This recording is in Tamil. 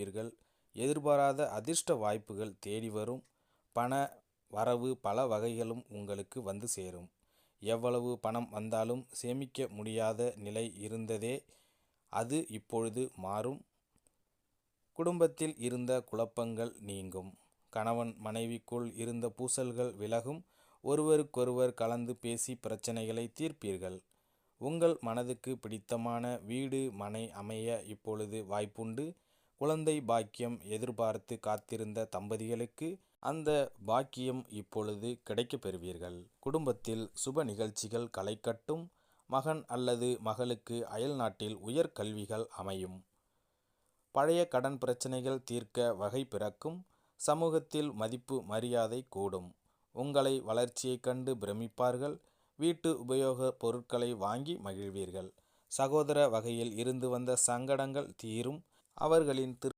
இருப்பீர்கள். எதிர்பாராத அதிர்ஷ்ட வாய்ப்புகள் தேடி வரும். பண வரவு பல வகைகளும் உங்களுக்கு வந்து சேரும். எவ்வளவு பணம் வந்தாலும் சேமிக்க முடியாத நிலை இருந்ததே, அது இப்பொழுது மாறும். குடும்பத்தில் இருந்த குழப்பங்கள் நீங்கும். கணவன் மனைவிக்குள் இருந்த பூசல்கள் விலகும். ஒருவருக்கொருவர் கலந்து பேசி பிரச்சனைகளை தீர்ப்பீர்கள். உங்கள் மனதுக்கு பிடித்தமான வீடு மனை அமைய இப்பொழுது வாய்ப்புண்டு. குழந்தை பாக்கியம் எதிர்பார்த்து காத்திருந்த தம்பதிகளுக்கு அந்த பாக்கியம் இப்பொழுது கிடைக்கப் பெறுவீர்கள். குடும்பத்தில் சுப நிகழ்ச்சிகள் களை கட்டும். மகன் அல்லது மகளுக்கு அயல் நாட்டில் உயர் கல்விகள் அமையும். பழைய கடன் பிரச்சனைகள் தீர்க்க வகை பிறக்கும். சமூகத்தில் மதிப்பு மரியாதை கூடும். உங்களை வளர்ச்சியைக் கண்டு பிரமிப்பார்கள். வீட்டு உபயோக பொருட்களை வாங்கி மகிழ்வீர்கள். சகோதர வகையில் இருந்து வந்த சங்கடங்கள் தீரும். அவர்களின்